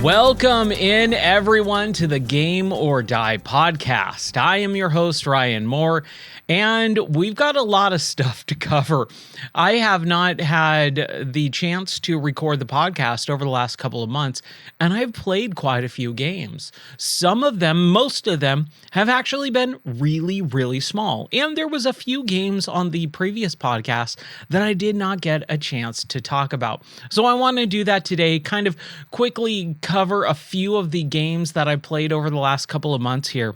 Welcome in, everyone, to the Game or Die podcast. I am your host, Ryan Moore, and we've got a lot of stuff to cover. I have not had the chance to record the podcast over the last couple of months, and I've played quite a few games. Some of them, most of them, have actually been really, really small. And there was a few games on the previous podcast that I did not get a chance to talk about. So I want to do that today, kind of quickly cover a few of the games that I played over the last couple of months here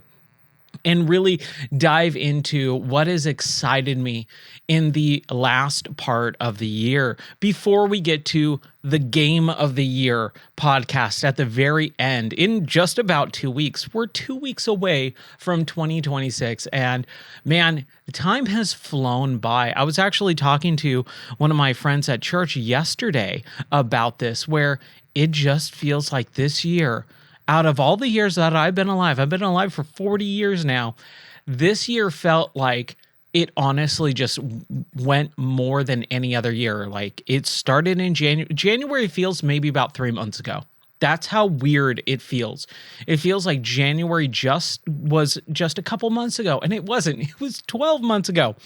and really dive into what has excited me in the last part of the year before we get to the Game of the Year podcast at the very end in just about 2 weeks. We're 2 weeks away from 2026, and man, the time has flown by. I was actually talking to one of my friends at church yesterday about this, where it just feels like this year, out of all the years that I've been alive for 40 years now, this year felt like it honestly just went more than any other year. Like, it started in January. January feels maybe about 3 months ago. That's how weird it feels. It feels like January was just a couple months ago, and it wasn't. It was 12 months ago.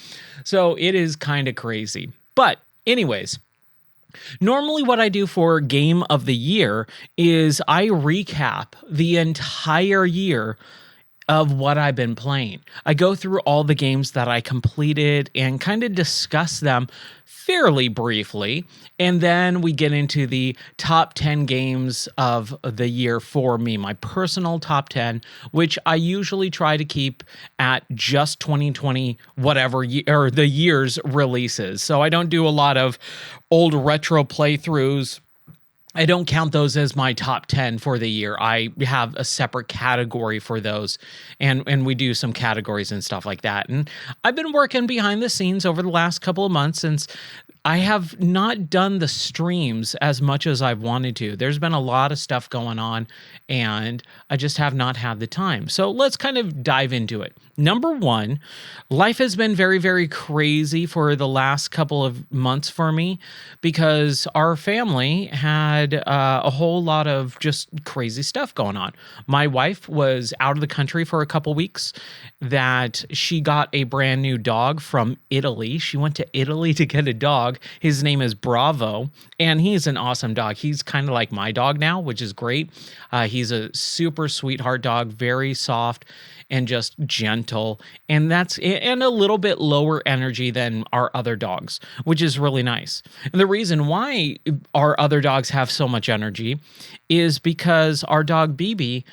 So it is kind of crazy. But anyways, normally what I do for Game of the Year is I recap the entire year of what I've been playing. I go through all the games that I completed and kind of discuss them fairly briefly, and then we get into the top 10 games of the year for me, my personal top 10, which I usually try to keep at just 2020 whatever or the year's releases. So I don't do a lot of old retro playthroughs. I don't count those as my top 10 for the year. I have a separate category for those, and we do some categories and stuff like that. And I've been working behind the scenes over the last couple of months since I have not done the streams as much as I've wanted to. There's been a lot of stuff going on, and I just have not had the time. So let's kind of dive into it. Number one, life has been very, very crazy for the last couple of months for me because our family had a whole lot of just crazy stuff going on. My wife was out of the country for a couple weeks, that she got a brand new dog from Italy. She went to Italy to get a dog. His name is Bravo, and he's an awesome dog. He's kind of like my dog now, which is great. He's a super sweetheart dog, very soft and just gentle, and a little bit lower energy than our other dogs, which is really nice. And the reason why our other dogs have so much energy is because our dog BB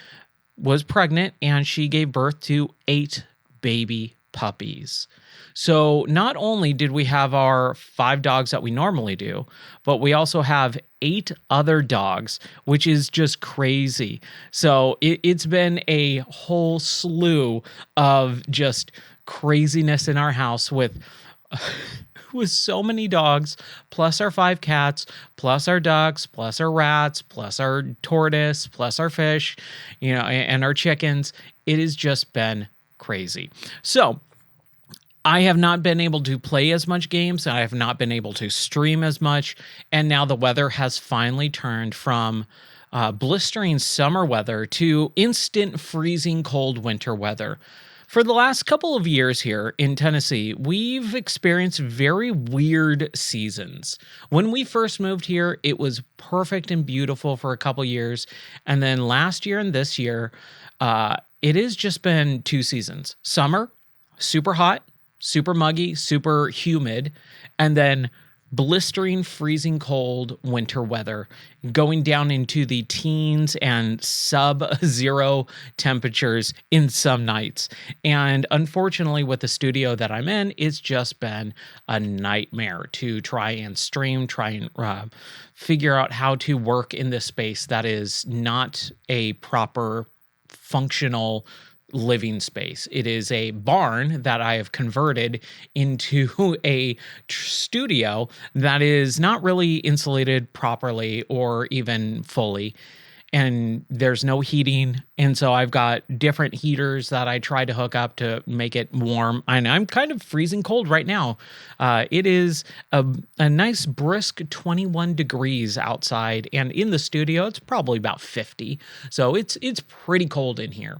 was pregnant and she gave birth to 8 baby puppies. So not only did we have our 5 dogs that we normally do, but we also have 8 other dogs, which is just crazy. So it's been a whole slew of just craziness in our house with so many dogs, plus our 5 cats, plus our ducks, plus our rats, plus our tortoise, plus our fish, and our chickens. It has just been crazy. So I have not been able to play as much games. I have not been able to stream as much. And now the weather has finally turned from blistering summer weather to instant freezing cold winter weather. For the last couple of years here in Tennessee, we've experienced very weird seasons. When we first moved here, it was perfect and beautiful for a couple years. And then last year and this year, it has just been 2 seasons. Summer, super hot, super muggy, super humid, and then blistering, freezing cold winter weather, going down into the teens and sub-zero temperatures in some nights. And unfortunately, with the studio that I'm in, it's just been a nightmare to try and stream, figure out how to work in this space that is not a proper functional living space. It is a barn that I have converted into a studio that is not really insulated properly or even fully. and there's no heating. And so I've got different heaters that I try to hook up to make it warm. And I'm kind of freezing cold right now. It is a nice brisk 21 degrees outside, and in the studio, it's probably about 50. So it's pretty cold in here.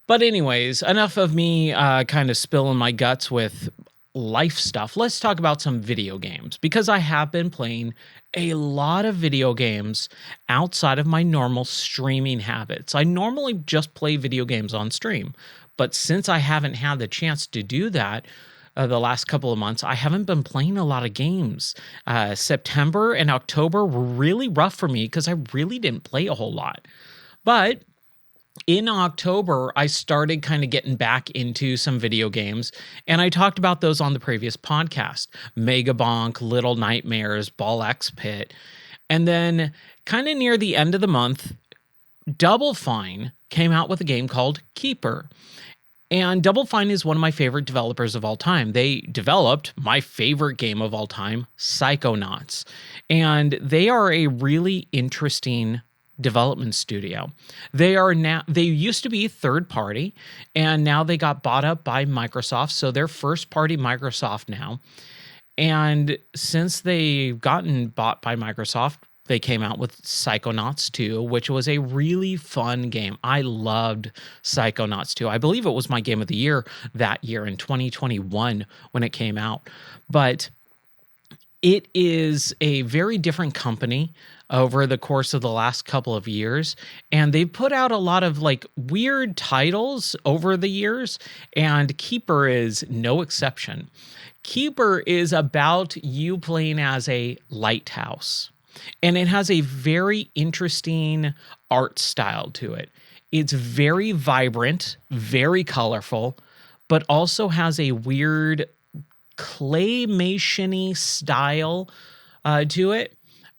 But anyways, enough of me kind of spilling my guts with life stuff. Let's talk about some video games, because I have been playing a lot of video games outside of my normal streaming habits. I normally just play video games on stream, but since I haven't had the chance to do that the last couple of months, I haven't been playing a lot of games. September and October were really rough for me because I really didn't play a whole lot. But in October, I started kind of getting back into some video games, and I talked about those on the previous podcast: Mega Bonk, Little Nightmares, Ball X Pit. And then kind of near the end of the month, Double Fine came out with a game called Keeper. And Double Fine is one of my favorite developers of all time. They developed my favorite game of all time, Psychonauts. And they are a really interesting development studio. They used to be third party, and now they got bought up by Microsoft, so they're first party Microsoft now. And since they've gotten bought by Microsoft, they came out with Psychonauts 2, which was a really fun game. I loved Psychonauts 2. I believe it was my game of the year that year in 2021 when it came out. But it is a very different company over the course of the last couple of years, and they've put out a lot of like weird titles over the years, and Keeper is no exception. Keeper is about you playing as a lighthouse, and it has a very interesting art style to it. It's very vibrant, very colorful, but also has a weird claymation-y style to it.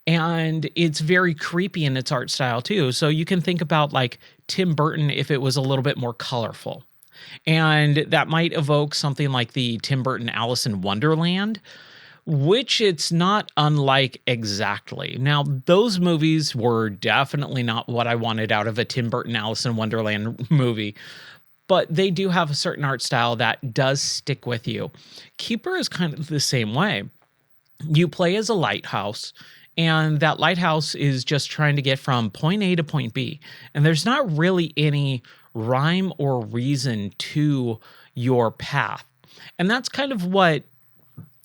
And it's very creepy in its art style too. So you can think about like Tim Burton if it was a little bit more colorful. And that might evoke something like the Tim Burton Alice in Wonderland, which it's not unlike exactly. Now, those movies were definitely not what I wanted out of a Tim Burton Alice in Wonderland movie, but they do have a certain art style that does stick with you. Keeper is kind of the same way. You play as a lighthouse, and that lighthouse is just trying to get from point A to point B. And there's not really any rhyme or reason to your path. And that's kind of what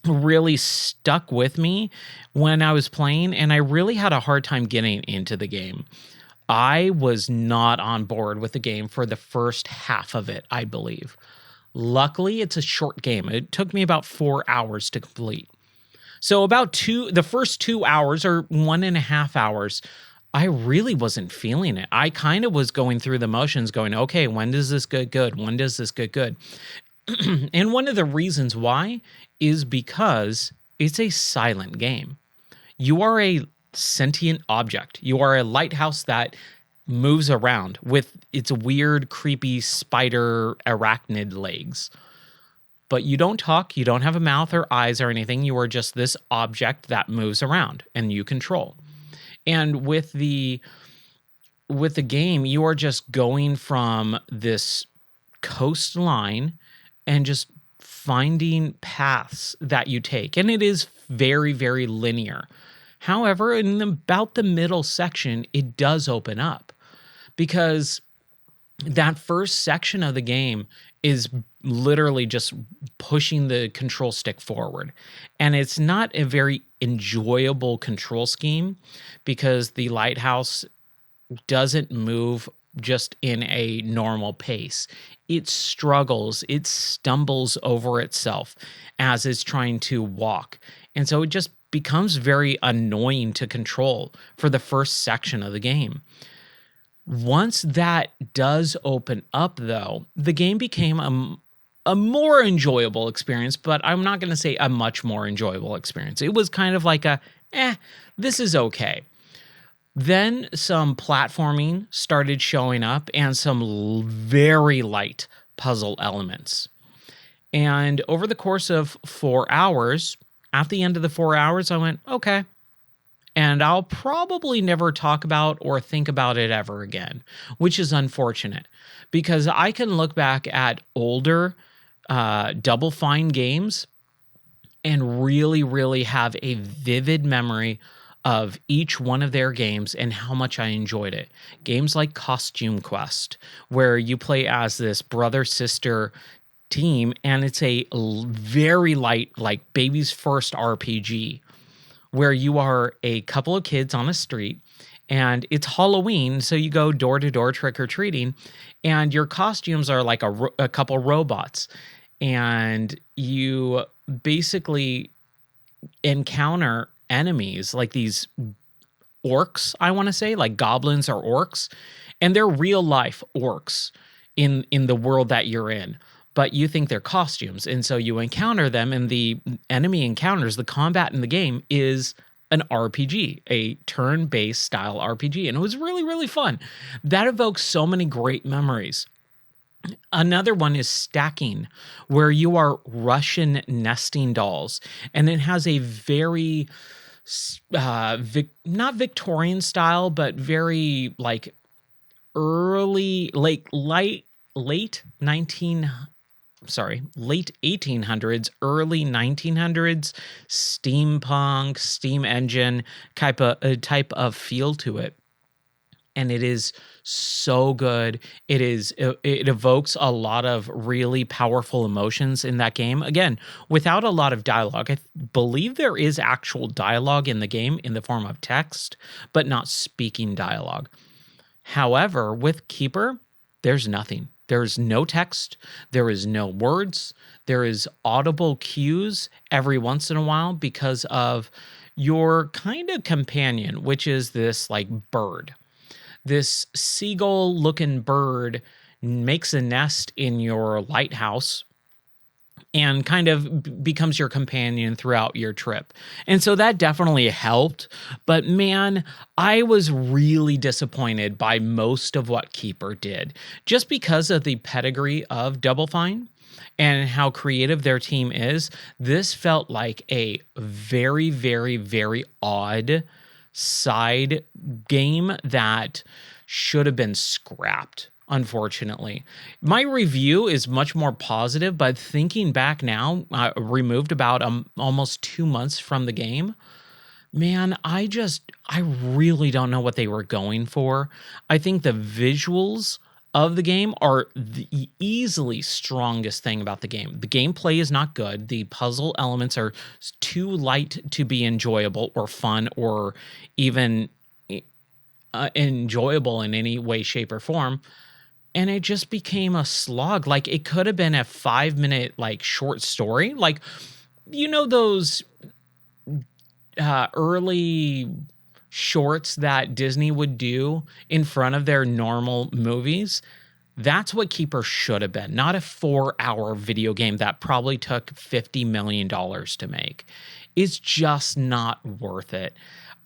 really stuck with me when I was playing, and I really had a hard time getting into the game. I was not on board with the game for the first half of it, I believe. Luckily, it's a short game. It took me about 4 hours to complete. So the first 2 hours or 1.5 hours, I really wasn't feeling it. I kind of was going through the motions going, okay, when does this get good? When does this get good? And one of the reasons why is because it's a silent game. You are a sentient object. You are a lighthouse that moves around with its weird, creepy spider arachnid legs. But you don't talk, you don't have a mouth or eyes or anything. You are just this object that moves around and you control. And with the game, you are just going from this coastline and just finding paths that you take. And it is very, very linear. However, in about the middle section, it does open up, because that first section of the game is literally just pushing the control stick forward. And it's not a very enjoyable control scheme, because the lighthouse doesn't move just in a normal pace. It struggles, it stumbles over itself as it's trying to walk. And so it just becomes very annoying to control for the first section of the game. Once that does open up, though, the game became a more enjoyable experience, but I'm not going to say a much more enjoyable experience. It was kind of like this is okay. Then some platforming started showing up and some very light puzzle elements. And over the course of 4 hours, at the end of the 4 hours, I went, okay, and I'll probably never talk about or think about it ever again, which is unfortunate because I can look back at older Double Fine games and really, really have a vivid memory of each one of their games and how much I enjoyed it. Games like Costume Quest, where you play as this brother sister team, and it's a very light, like baby's first RPG, where you are a couple of kids on a street and it's Halloween. So you go door to door trick or treating, and your costumes are like a couple robots. And you basically encounter enemies like these orcs, I want to say, like goblins or orcs, and they're real life orcs in the world that you're in. But you think they're costumes. And so you encounter them, and the enemy encounters, the combat in the game is an RPG, a turn-based style RPG. And it was really, really fun. That evokes so many great memories. Another one is Stacking, where you are Russian nesting dolls. And it has a very, not Victorian style, but very like early, like late 1800s, early 1900s steampunk, steam engine type of feel to it. And it is so good. It evokes a lot of really powerful emotions in that game. Again, without a lot of dialogue. I believe there is actual dialogue in the game in the form of text, but not speaking dialogue. However, with Keeper, there's nothing. There's no text. There is no words. There is audible cues every once in a while because of your kind of companion, which is this like bird. This seagull-looking bird makes a nest in your lighthouse and kind of becomes your companion throughout your trip. And so that definitely helped. But man, I was really disappointed by most of what Keeper did, just because of the pedigree of Double Fine and how creative their team is. This felt like a very, very, very odd side game that should have been scrapped, unfortunately. My review is much more positive, but thinking back now, removed about almost 2 months from the game, man, I really don't know what they were going for. I think the visuals of the game are the easily strongest thing about the game. The gameplay is not good. The puzzle elements are too light to be enjoyable or fun or even enjoyable in any way, shape, or form. And it just became a slog. Like, it could have been a 5-minute like short story. Like, you know, those early shorts that Disney would do in front of their normal movies. That's what Keeper should have been, not a 4-hour video game that probably took $50 million to make. It's just not worth it.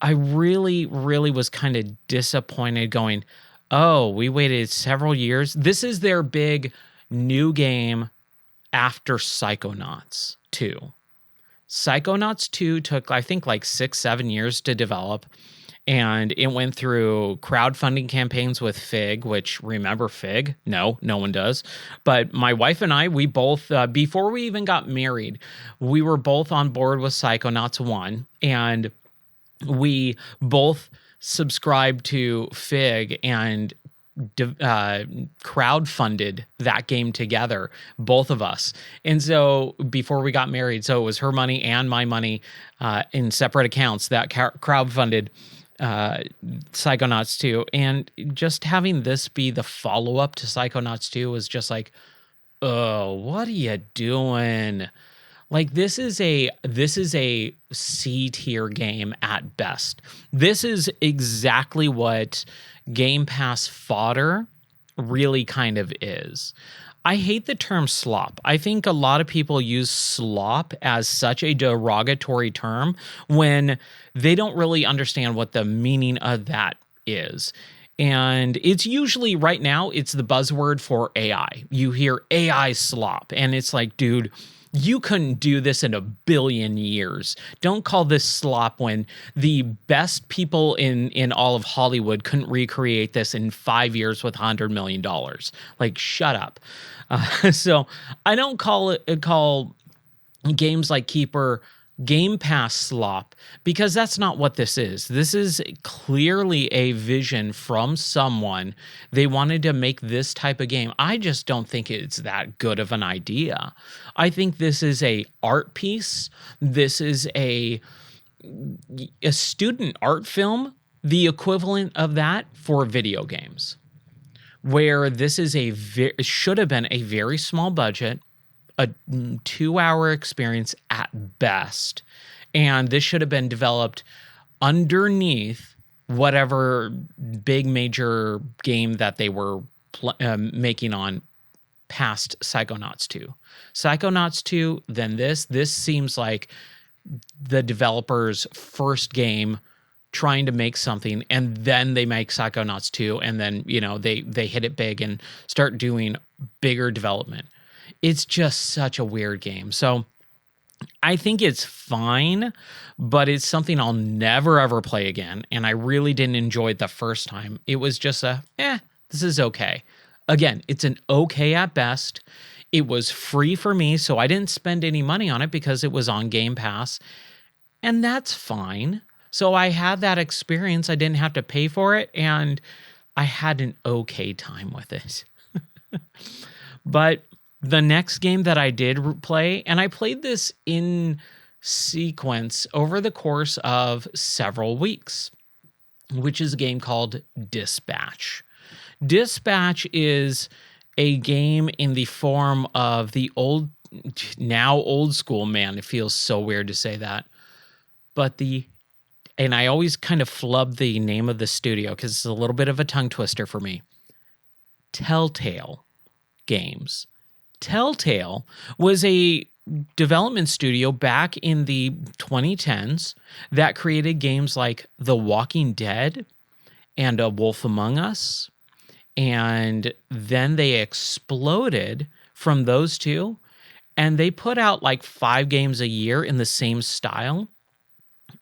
I really, really was kind of disappointed going, oh, we waited several years. This is their big new game after Psychonauts 2. Psychonauts 2 took, I think, like 6-7 years to develop. And it went through crowdfunding campaigns with Fig, which, remember Fig? No one does. But my wife and I, we both, before we even got married, we were both on board with Psychonauts 1. And we both subscribed to Fig and crowdfunded that game together, both of us. And so before we got married, so it was her money and my money in separate accounts that crowdfunded Psychonauts 2. And just having this be the follow-up to Psychonauts 2 was just like, oh, what are you doing? Like, this is a C tier game at best. This is exactly what Game Pass fodder really kind of is. I hate the term slop. I think a lot of people use slop as such a derogatory term when they don't really understand what the meaning of that is. And it's usually right now, it's the buzzword for AI. You hear AI slop, and it's like, dude, You couldn't do this in a billion years. Don't call this slop when the best people in all of Hollywood couldn't recreate this in 5 years with $100 million. Like, shut up. So I don't call games like Keeper Game Pass slop, because that's not what this is. This is clearly a vision from someone. They wanted to make this type of game. I just don't think it's that good of an idea. I think this is a art piece. This is a student art film, the equivalent of that for video games, where this is should have been a very small budget, a 2-hour experience at best. And this should have been developed underneath whatever big major game that they were making on past Psychonauts 2. Psychonauts 2, then this seems like the developer's first game trying to make something, and then they make Psychonauts 2, and then, they hit it big and start doing bigger development. It's just such a weird game. So I think it's fine, but it's something I'll never, ever play again. And I really didn't enjoy it the first time. It was just this is okay. Again, it's an okay at best. It was free for me, so I didn't spend any money on it because it was on Game Pass. And that's fine. So I had that experience. I didn't have to pay for it, and I had an okay time with it. But the next game that I did play, and I played this in sequence over the course of several weeks, which is a game called Dispatch. Dispatch is a game in the form of the old school, man. It feels so weird to say that. But and I always kind of flub the name of the studio because it's a little bit of a tongue twister for me. Telltale Games. Telltale was a development studio back in the 2010s that created games like The Walking Dead and A Wolf Among Us. And then they exploded from those two, and they put out like 5 games a year in the same style,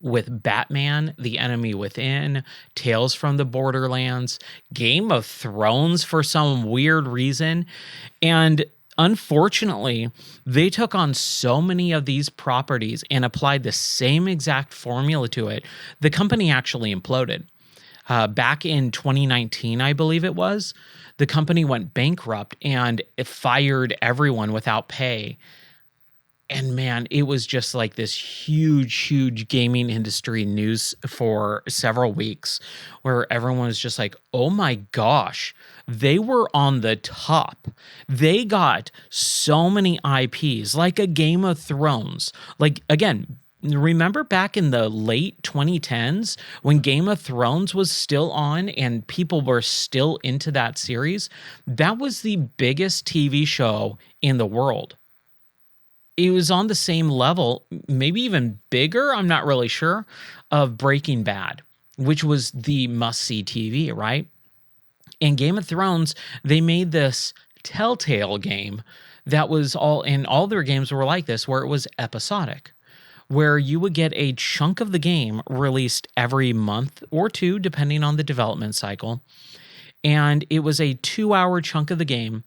with Batman, The Enemy Within, Tales from the Borderlands, Game of Thrones for some weird reason. And unfortunately, they took on so many of these properties and applied the same exact formula to it. The company actually imploded. Back in 2019, I believe it was, the company went bankrupt and it fired everyone without pay. And man, it was just like this huge gaming industry news for several weeks where everyone was just like, oh my gosh, they were on the top. They got so many IPs, like a Game of Thrones. Like, again, remember back in the late 2010s when Game of Thrones was still on and people were still into that series? That was the biggest TV show in the world. It was on the same level, maybe even bigger, I'm not really sure, of Breaking Bad, which was the must-see TV, right? In Game of Thrones, they made this Telltale game that was all their games were like this, where it was episodic, where you would get a chunk of the game released every month or two, depending on the development cycle. And it was a 2-hour chunk of the game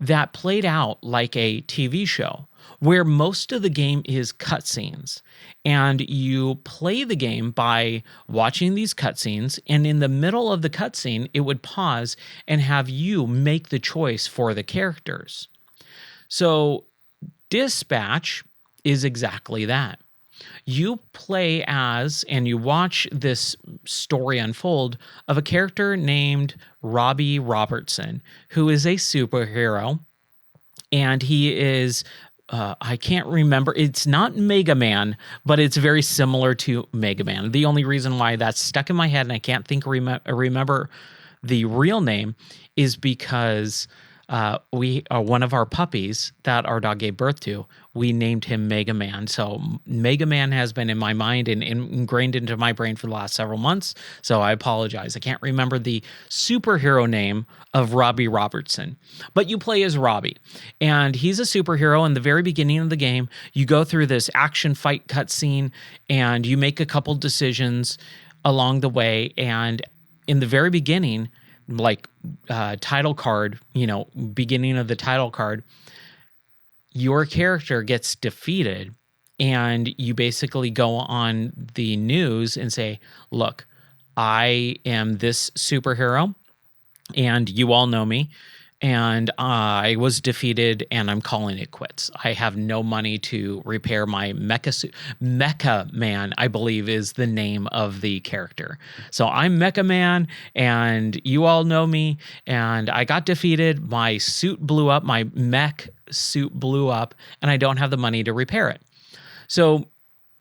that played out like a TV show, where most of the game is cutscenes. And you play the game by watching these cutscenes, and in the middle of the cutscene, it would pause and have you make the choice for the characters. So Dispatch is exactly that. You play as, and you watch this story unfold of a character named Robbie Robertson, who is a superhero, and he is, I can't remember, it's not Mega Man, but it's very similar to Mega Man. The only reason why that's stuck in my head and I can't remember the real name is because we one of our puppies that our dog gave birth to, we named him Mega Man. So Mega Man has been in my mind and ingrained into my brain for the last several months. So I apologize. I can't remember the superhero name of Robbie Robertson, but you play as Robbie, and he's a superhero. In the very beginning of the game, you go through this action fight cutscene, and you make a couple decisions along the way. And in the very beginning, like title card, beginning of the title card, your character gets defeated, and you basically go on the news and say, look, I am this superhero, and you all know me, and I was defeated, and I'm calling it quits. I have no money to repair my mecha suit. Mecha Man, I believe, is the name of the character. So I'm Mecha Man, and you all know me, and I got defeated. My suit blew up. My mech suit blew up, and I don't have the money to repair it. So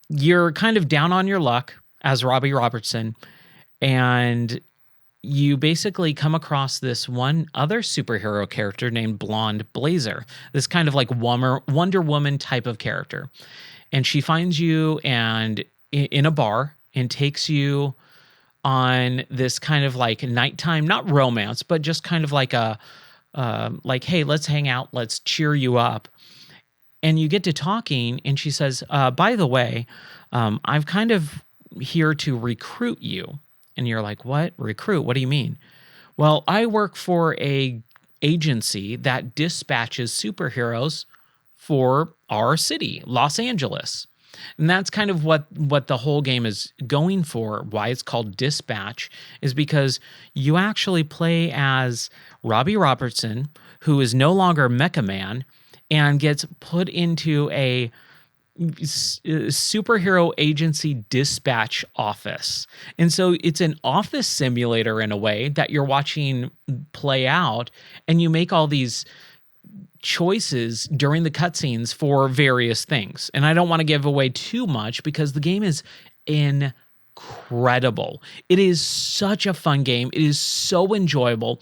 you're kind of down on your luck as Robbie Robertson, and you basically come across this one other superhero character named Blonde Blazer, this kind of like Wonder Woman type of character. And she finds you and in a bar and takes you on this kind of like nighttime, not romance, but just kind of like like, hey, let's hang out, let's cheer you up. And you get to talking, and she says, by the way, I'm kind of here to recruit you. And you're like, what? Recruit? What do you mean? Well, I work for a agency that dispatches superheroes for our city, Los Angeles. And that's kind of what the whole game is going for. Why it's called Dispatch is because you actually play as Robbie Robertson, who is no longer Mecha Man, and gets put into a superhero agency dispatch office. And so it's an office simulator in a way that you're watching play out, and you make all these choices during the cutscenes for various things. And I don't want to give away too much because the game is incredible. It is such a fun game. It is so enjoyable.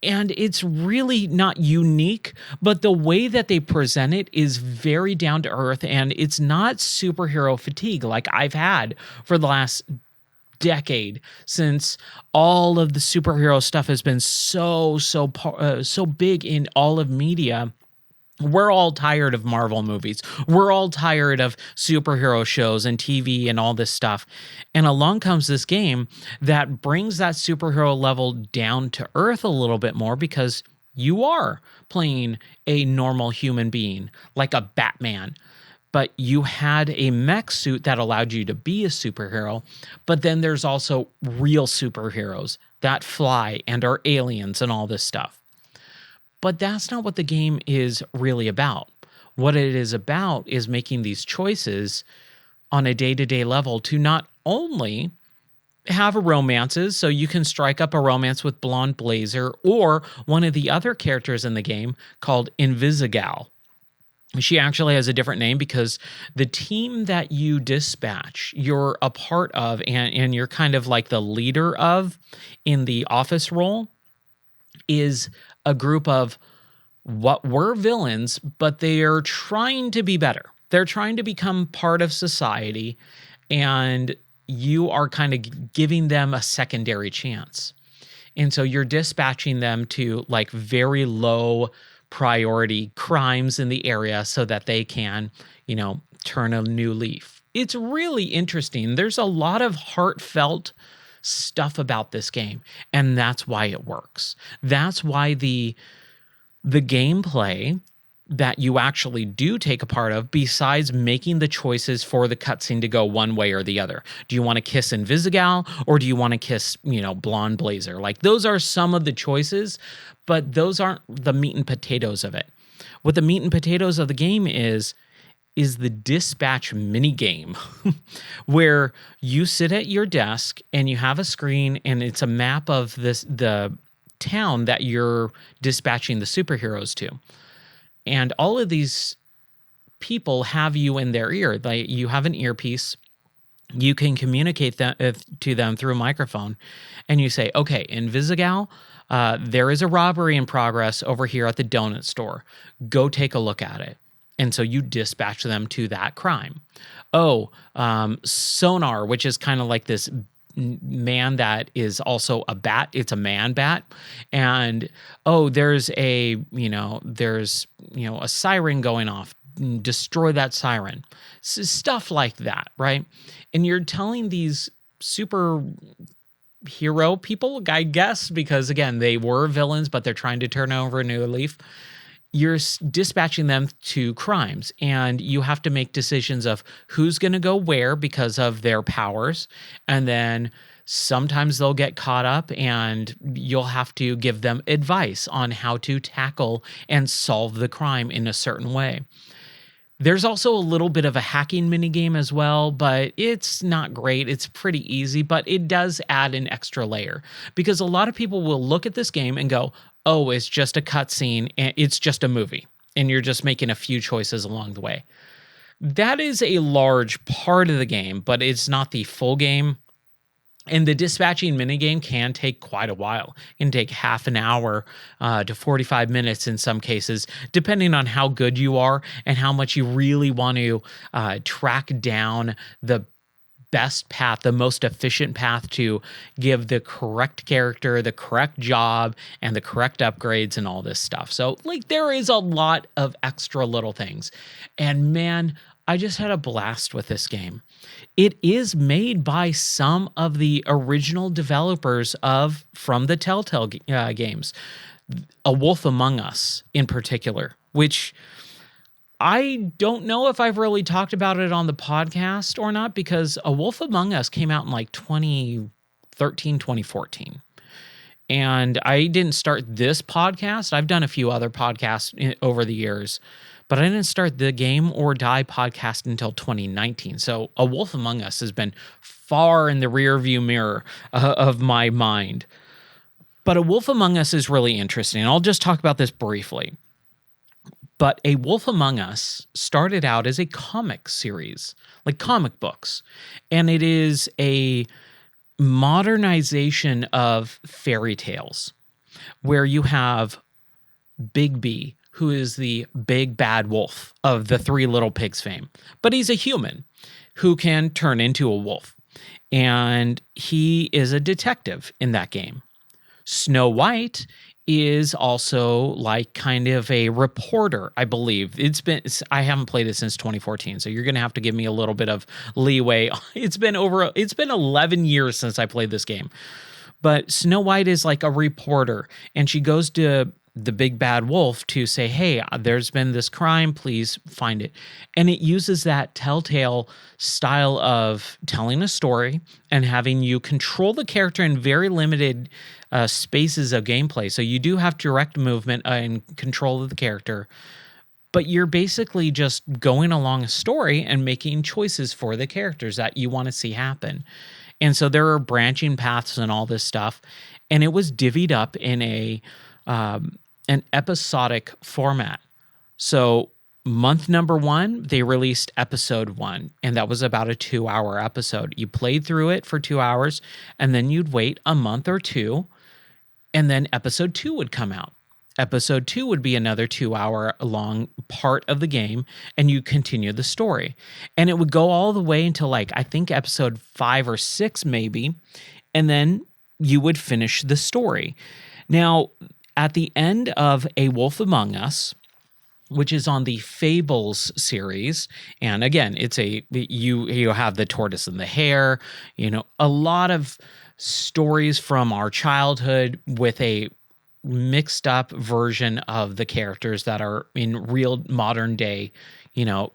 And it's really not unique, but the way that they present it is very down to earth, and it's not superhero fatigue like I've had for the last decade, since all of the superhero stuff has been so big in all of media. We're all tired of Marvel movies. We're all tired of superhero shows and TV and all this stuff. And along comes this game that brings that superhero level down to earth a little bit more, because you are playing a normal human being like a Batman. But you had a mech suit that allowed you to be a superhero. But then there's also real superheroes that fly and are aliens and all this stuff. But that's not what the game is really about. What it is about is making these choices on a day-to-day level to not only have romances, so you can strike up a romance with Blonde Blazer or one of the other characters in the game called Invisigal. She actually has a different name because the team that you dispatch, you're a part of, and you're kind of like the leader of in the office role, is a group of what were villains, but they are trying to be better. They're trying to become part of society, and you are kind of giving them a secondary chance. And so you're dispatching them to like very low priority crimes in the area so that they can, turn a new leaf. It's really interesting. There's a lot of heartfelt stuff about this game, and that's why it works. That's why the gameplay that you actually do take a part of, besides making the choices for the cutscene to go one way or the other. Do you want to kiss Invisigal, or do you want to kiss, Blonde Blazer? Like, those are some of the choices, but those aren't the meat and potatoes of it. What the meat and potatoes of the game is the dispatch mini game where you sit at your desk and you have a screen, and it's a map of the town that you're dispatching the superheroes to. And all of these people have you in their ear. You have an earpiece, you can communicate to them through a microphone, and you say, okay, in Visigal, there is a robbery in progress over here at the donut store. Go take a look at it. And so you dispatch them to that crime. Oh, Sonar, which is kind of like this man that is also a bat. It's a man bat. And oh, there's a siren going off. Destroy that siren. Stuff like that, right? And you're telling these super hero people, I guess, because again, they were villains, but they're trying to turn over a new leaf. You're dispatching them to crimes, and you have to make decisions of who's going to go where because of their powers. And then sometimes they'll get caught up, and you'll have to give them advice on how to tackle and solve the crime in a certain way. There's also a little bit of a hacking minigame as well, but it's not great. It's pretty easy, but it does add an extra layer because a lot of people will look at this game and go, oh, it's just a cutscene, and it's just a movie, and you're just making a few choices along the way. That is a large part of the game, but it's not the full game. And the dispatching minigame can take quite a while. It can take half an hour to 45 minutes in some cases, depending on how good you are and how much you really want to track down the best path, the most efficient path to give the correct character, the correct job, and the correct upgrades and all this stuff. So, there is a lot of extra little things. And man, I just had a blast with this game. It is made by some of the original developers from the Telltale games, A Wolf Among Us in particular, which I don't know if I've really talked about it on the podcast or not, because A Wolf Among Us came out in 2013, 2014. And I didn't start this podcast. I've done a few other podcasts over the years, but I didn't start the Game or Die podcast until 2019. So A Wolf Among Us has been far in the rearview mirror of my mind. But A Wolf Among Us is really interesting. I'll just talk about this briefly. But A Wolf Among Us started out as a comic series, like comic books. And it is a modernization of fairy tales where you have Bigby, who is the big bad wolf of the Three Little Pigs fame. But he's a human who can turn into a wolf. And he is a detective in that game. Snow White is also kind of a reporter, I believe. I haven't played it since 2014, so you're going to have to give me a little bit of leeway. It's been 11 years since I played this game. But Snow White is like a reporter, and she goes to the big bad wolf to say, hey, there's been this crime, please find it. And it uses that Telltale style of telling a story and having you control the character in very limited spaces of gameplay. So you do have direct movement and control of the character, but you're basically just going along a story and making choices for the characters that you want to see happen. And so there are branching paths and all this stuff. And it was divvied up in an episodic format. So month number 1, they released episode 1, and that was about a 2-hour episode. You played through it for 2 hours, and then you'd wait a month or 2, and then episode 2 would come out. Episode 2 would be another 2-hour long part of the game, and you continue the story. And it would go all the way until I think episode 5 or 6 maybe, and then you would finish the story. Now, at the end of A Wolf Among Us, which is on the Fables series, and again, you have the tortoise and the hare, a lot of stories from our childhood with a mixed up version of the characters that are in real modern day,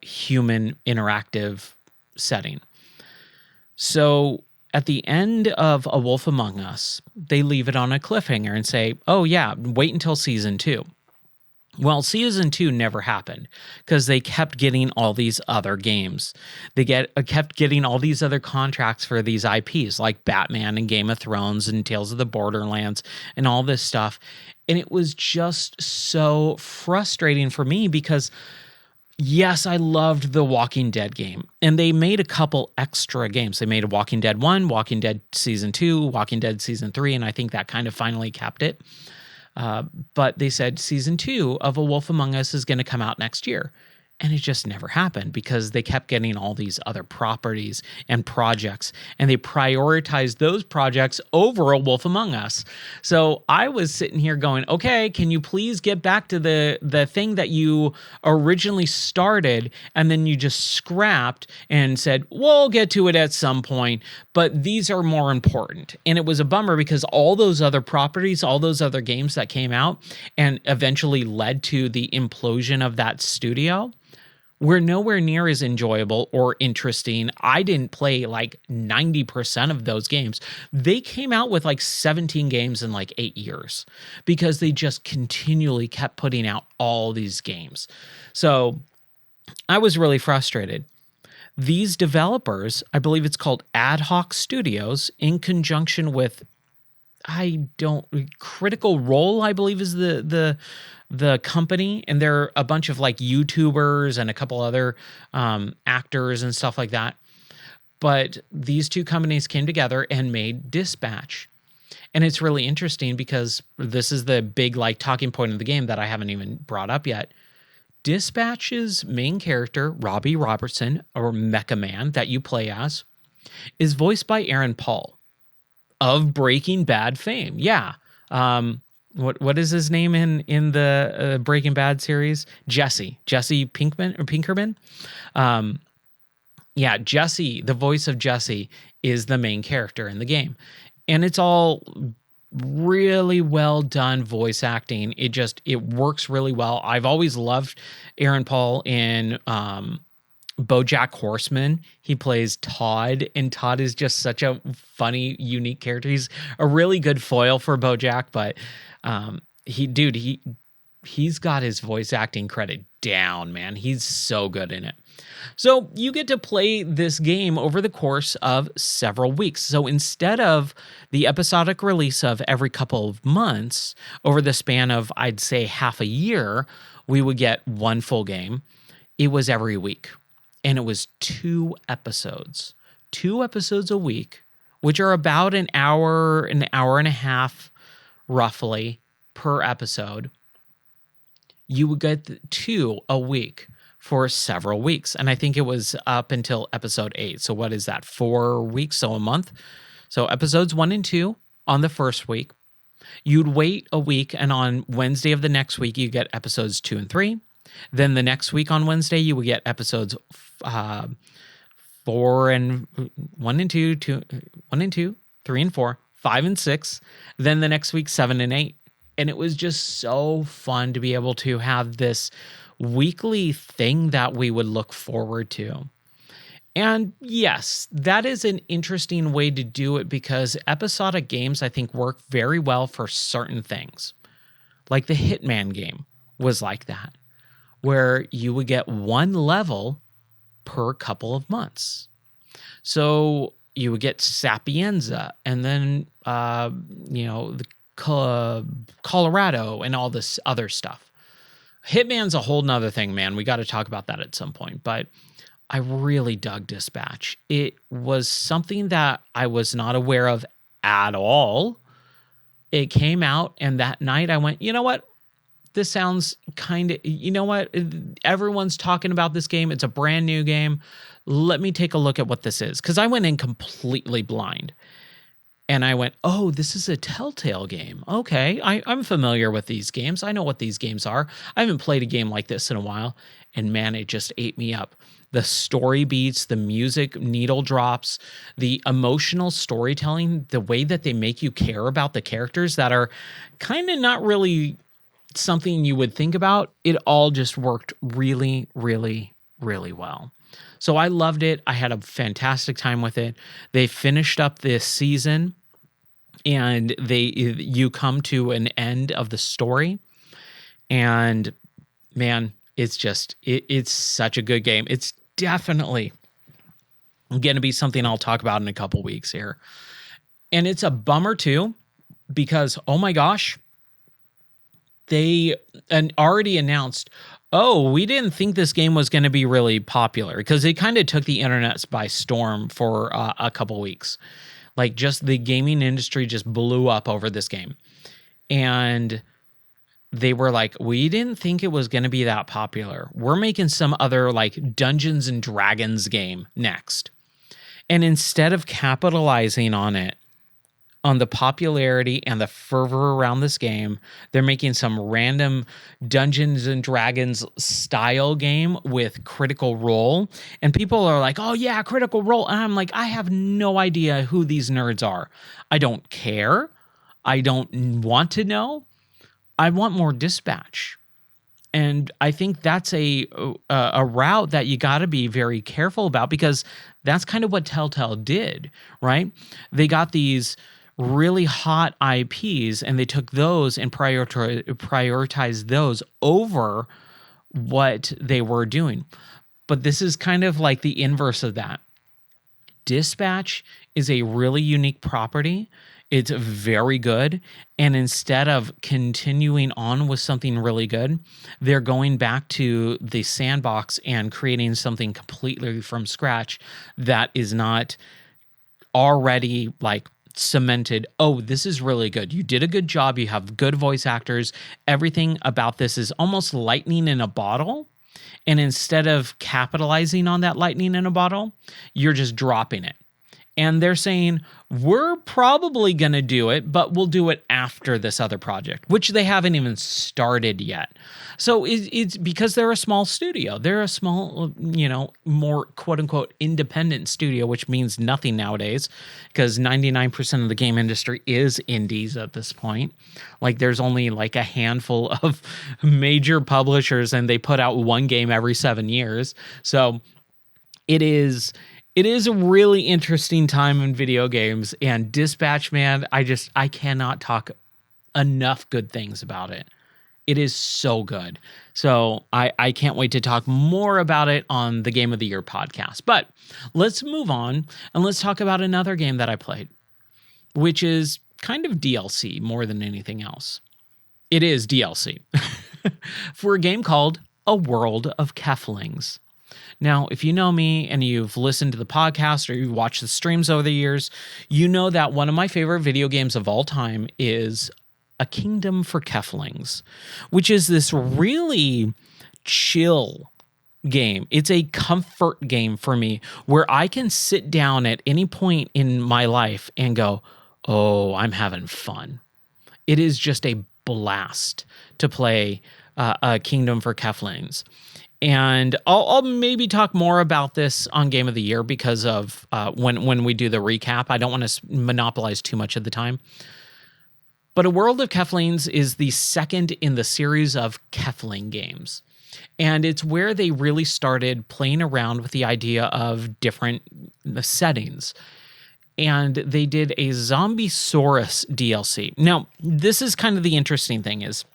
human interactive setting. So at the end of A Wolf Among Us, they leave it on a cliffhanger and say, oh yeah, wait until season 2. Well, season 2 never happened because they kept getting all these other games. They kept getting all these other contracts for these IPs like Batman and Game of Thrones and Tales of the Borderlands and all this stuff. And it was just so frustrating for me because Yes, I loved the Walking Dead game. And they made a couple extra games. They made a Walking Dead 1, Walking Dead Season 2, Walking Dead Season 3, and I think that kind of finally capped it. But they said Season 2 of A Wolf Among Us is going to come out next year. And it just never happened because they kept getting all these other properties and projects, and they prioritized those projects over A Wolf Among Us. So I was sitting here going, okay, can you please get back to the thing that you originally started and then you just scrapped and said, we'll get to it at some point, but these are more important. And it was a bummer because all those other properties, all those other games that came out and eventually led to the implosion of that studio were nowhere near as enjoyable or interesting. I didn't play like 90% of those games. They came out with like 17 games in like 8 years because they just continually kept putting out all these games. So I was really frustrated. These developers, I believe it's called Ad Hoc Studios, in conjunction with Critical Role, I believe is the company, and they're a bunch of like YouTubers and a couple other actors and stuff like that. But these two companies came together and made Dispatch. And it's really interesting because this is the big like talking point of the game that I haven't even brought up yet. Dispatch's main character, Robbie Robertson, or Mecha Man that you play as, is voiced by Aaron Paul of Breaking Bad fame. Yeah. What is his name in the Breaking Bad series? Jesse Pinkerman. Yeah, Jesse, the voice of Jesse, is the main character in the game, and it's all really well done voice acting. It works really well. I've always loved Aaron Paul in BoJack Horseman. He plays Todd, and Todd is just such a funny, unique character. He's a really good foil for BoJack, but he's got his voice acting credit down, man. He's so good in it. So you get to play this game over the course of several weeks. So instead of the episodic release of every couple of months, over the span of, I'd say, half a year, we would get one full game. It was every week. And it was 2 episodes. 2 episodes a week, which are about an hour and a half, roughly, per episode. You would get 2 a week for several weeks. And I think it was up until episode 8. So what is that? 4 weeks, so a month. So episodes 1 and 2 on the first week. You'd wait a week, and on Wednesday of the next week, you get episodes 2 and 3. Then the next week on Wednesday, you would get episodes 4 and 1 and 2, 1 and 2, 3 and 4, 5 and 6. Then the next week, 7 and 8. And it was just so fun to be able to have this weekly thing that we would look forward to. And yes, that is an interesting way to do it because episodic games, I think, work very well for certain things. Like the Hitman game was like that, where you would get one level per couple of months. So you would get Sapienza, and then, the Colorado and all this other stuff. Hitman's a whole nother thing, man. We got to talk about that at some point. But I really dug Dispatch. It was something that I was not aware of at all. It came out, and that night I went, you know what? This sounds kind of, everyone's talking about this game. It's a brand new game. Let me take a look at what this is. Because I went in completely blind. And I went, oh, this is a Telltale game. Okay, I'm familiar with these games. I know what these games are. I haven't played a game like this in a while. And man, it just ate me up. The story beats, the music needle drops, the emotional storytelling, the way that they make you care about the characters that are kind of not really something you would think about. It all just worked really, really, really well. So I loved it. I had a fantastic time with it. They finished up this season, and you come to an end of the story, and man, it's such a good game. It's definitely going to be something I'll talk about in a couple weeks here. And it's a bummer too, because, oh my gosh, they already announced oh, we didn't think this game was going to be really popular, because it kind of took the internet by storm for a couple weeks. Like, just the gaming industry just blew up over this game. And they were like, we didn't think it was going to be that popular. We're making some other like Dungeons and Dragons game next. And instead of capitalizing on it, on the popularity and the fervor around this game, they're making some random Dungeons and Dragons style game with Critical Role. And people are like, oh yeah, Critical Role. And I'm like, I have no idea who these nerds are. I don't care. I don't want to know. I want more Dispatch. And I think that's a route that you got to be very careful about, because that's kind of what Telltale did, right? They got these really hot IPs and they took those and prioritized those over what they were doing. But this is kind of like the inverse of that. Dispatch is a really unique property. It's very good. And instead of continuing on with something really good, they're going back to the sandbox and creating something completely from scratch that is not already like cemented. Oh, this is really good. You did a good job. You have good voice actors. Everything about this is almost lightning in a bottle. And instead of capitalizing on that lightning in a bottle, you're just dropping it. And they're saying, we're probably going to do it, but we'll do it after this other project, which they haven't even started yet. So it's because they're a small studio. They're a small, more quote unquote independent studio, which means nothing nowadays, because 99% of the game industry is indies at this point. Like, there's only like a handful of major publishers and they put out one game every 7 years. So it is a really interesting time in video games, and Dispatch, man, I cannot talk enough good things about it. It is so good. So I can't wait to talk more about it on the Game of the Year podcast. But let's move on and let's talk about another game that I played, which is kind of DLC more than anything else. It is DLC for a game called A World of Keflings. Now, if you know me and you've listened to the podcast or you've watched the streams over the years, you know that one of my favorite video games of all time is A Kingdom for Keflings, which is this really chill game. It's a comfort game for me where I can sit down at any point in my life and go, oh, I'm having fun. It is just a blast to play A Kingdom for Keflings. And I'll maybe talk more about this on Game of the Year because of when we do the recap. I don't want to monopolize too much of the time. But A World of Keflings is the second in the series of Kefling games. And it's where they really started playing around with the idea of different settings. And they did a Zombiesaurus DLC. Now, this is kind of the interesting thing is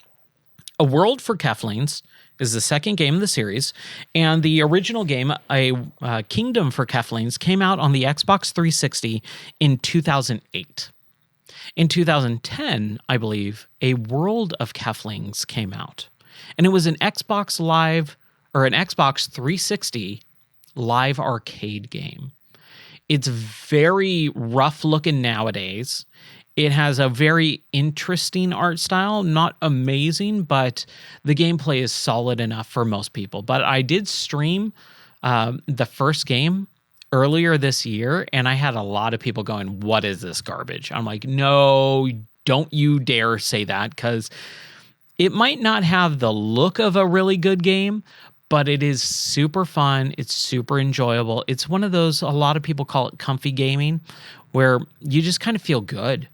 A World for Keflings is the second game of the series, and the original game, A Kingdom for Keflings, came out on the Xbox 360 in 2008. In 2010, I believe, A World of Keflings came out, and it was an Xbox 360 live arcade game. It's very rough looking nowadays. It has a very interesting art style, not amazing, but the gameplay is solid enough for most people. But I did stream the first game earlier this year, and I had a lot of people going, what is this garbage? I'm like, no, don't you dare say that, because it might not have the look of a really good game, but it is super fun. It's super enjoyable. It's one of those, a lot of people call it comfy gaming, where you just kind of feel good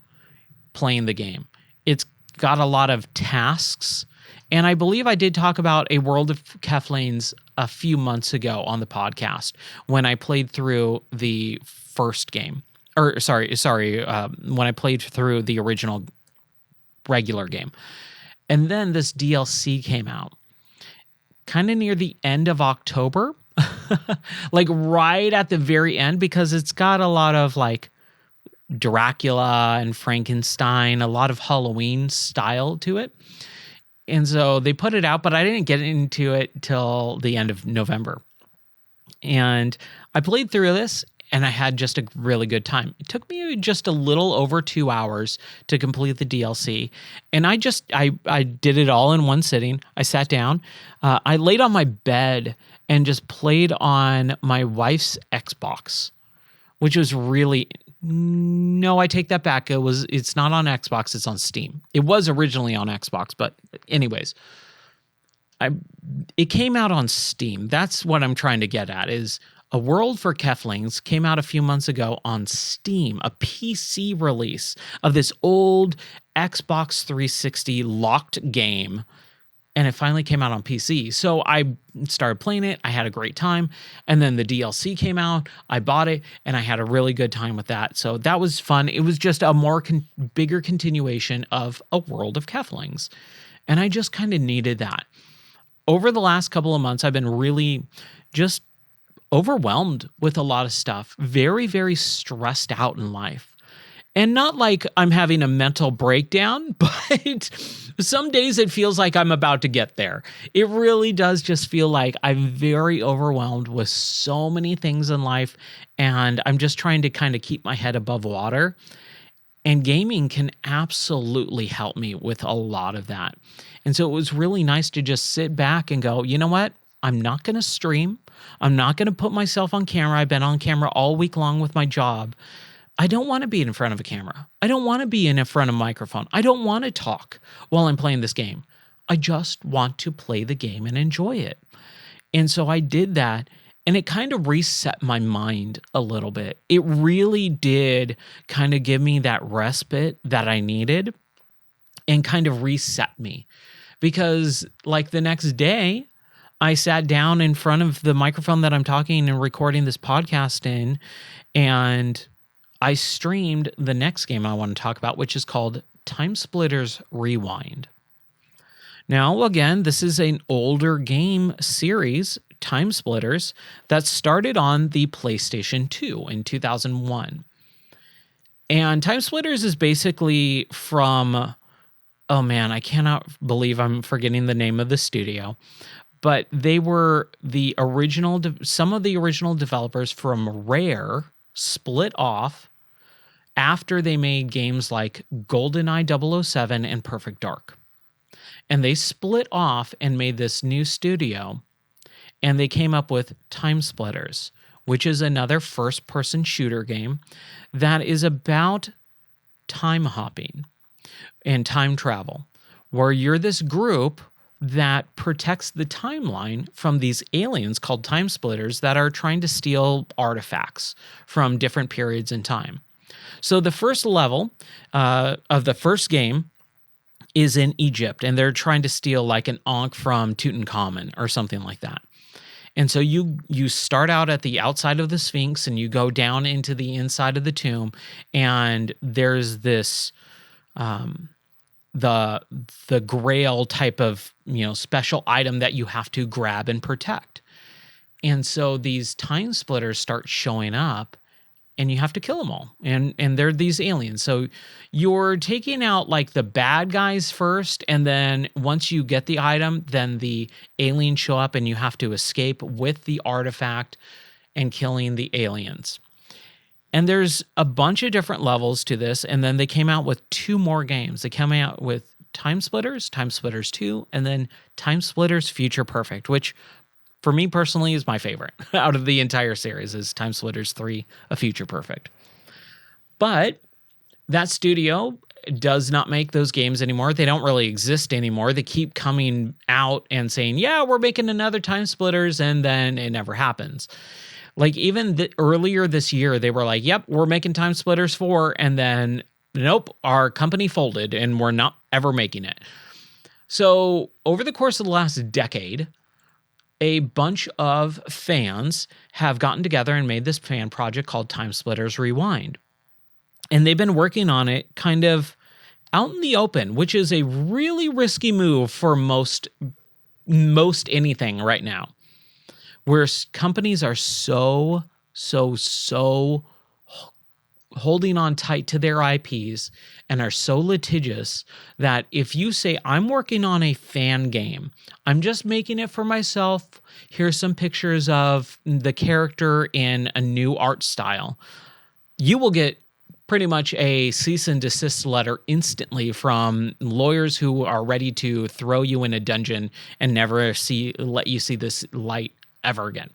playing the game. It's got a lot of tasks, and I believe I did talk about A World of Keflings a few months ago on the podcast when I played through the first game, or when I played through the original regular game. And then this DLC came out kind of near the end of October, like right at the very end, because it's got a lot of like Dracula and Frankenstein, a lot of Halloween style to it. And so they put it out, but I didn't get into it till the end of November. And I played through this and I had just a really good time. It took me just a little over 2 hours to complete the DLC. And I did it all in one sitting. I sat down, I laid on my bed and just played on my wife's Xbox, which was really, no, I take that back. It's not on Xbox, it's on Steam. It was originally on Xbox, but anyways, it came out on Steam. That's what I'm trying to get at, is A World for Keflings came out a few months ago on Steam, a PC release of this old Xbox 360 locked game, and it finally came out on PC. So I started playing it. I had a great time. And then the DLC came out. I bought it, and I had a really good time with that. So that was fun. It was just a more bigger continuation of A World of Keflings. And I just kind of needed that. Over the last couple of months, I've been really just overwhelmed with a lot of stuff. Very, very stressed out in life. And not like I'm having a mental breakdown, but some days it feels like I'm about to get there. It really does just feel like I'm very overwhelmed with so many things in life, and I'm just trying to kind of keep my head above water. And gaming can absolutely help me with a lot of that. And so it was really nice to just sit back and go, you know what? I'm not going to stream. I'm not going to put myself on camera. I've been on camera all week long with my job. I don't want to be in front of a camera. I don't want to be in front of a microphone. I don't want to talk while I'm playing this game. I just want to play the game and enjoy it. And so I did that, and it kind of reset my mind a little bit. It really did kind of give me that respite that I needed and kind of reset me. Because like the next day, I sat down in front of the microphone that I'm talking and recording this podcast in, and I streamed the next game I want to talk about, which is called TimeSplitters Rewind. Now, again, this is an older game series, TimeSplitters, that started on the PlayStation 2 in 2001. And TimeSplitters is basically from, oh man, I cannot believe I'm forgetting the name of the studio, but they were some of the original developers from Rare split off after they made games like GoldenEye 007 and Perfect Dark. And they split off and made this new studio, and they came up with TimeSplitters, which is another first-person shooter game that is about time hopping and time travel, where you're this group that protects the timeline from these aliens called TimeSplitters that are trying to steal artifacts from different periods in time. So the first level of the first game is in Egypt, and they're trying to steal like an Ankh from Tutankhamun or something like that. And so you start out at the outside of the Sphinx, and you go down into the inside of the tomb, and there's this the Grail type of special item that you have to grab and protect. And so these time splitters start showing up, and you have to kill them all. And they're these aliens. So you're taking out like the bad guys first, and then once you get the item, then the aliens show up and you have to escape with the artifact and killing the aliens. And there's a bunch of different levels to this, and then they came out with 2 more games. They came out with TimeSplitters 2, and then TimeSplitters Future Perfect, which for me personally is my favorite out of the entire series, is TimeSplitters 3, A Future Perfect. But that studio does not make those games anymore. They don't really exist anymore. They keep coming out and saying, yeah, we're making another TimeSplitters, and then it never happens. Like even earlier this year, they were like, yep, we're making TimeSplitters 4, and then nope, our company folded and we're not ever making it. So over the course of the last decade, a bunch of fans have gotten together and made this fan project called TimeSplitters Rewind. And they've been working on it kind of out in the open, which is a really risky move for most anything right now, where companies are so holding on tight to their IPs and are so litigious that if you say, I'm working on a fan game, I'm just making it for myself, here's some pictures of the character in a new art style, you will get pretty much a cease and desist letter instantly from lawyers who are ready to throw you in a dungeon and never let you see this light ever again.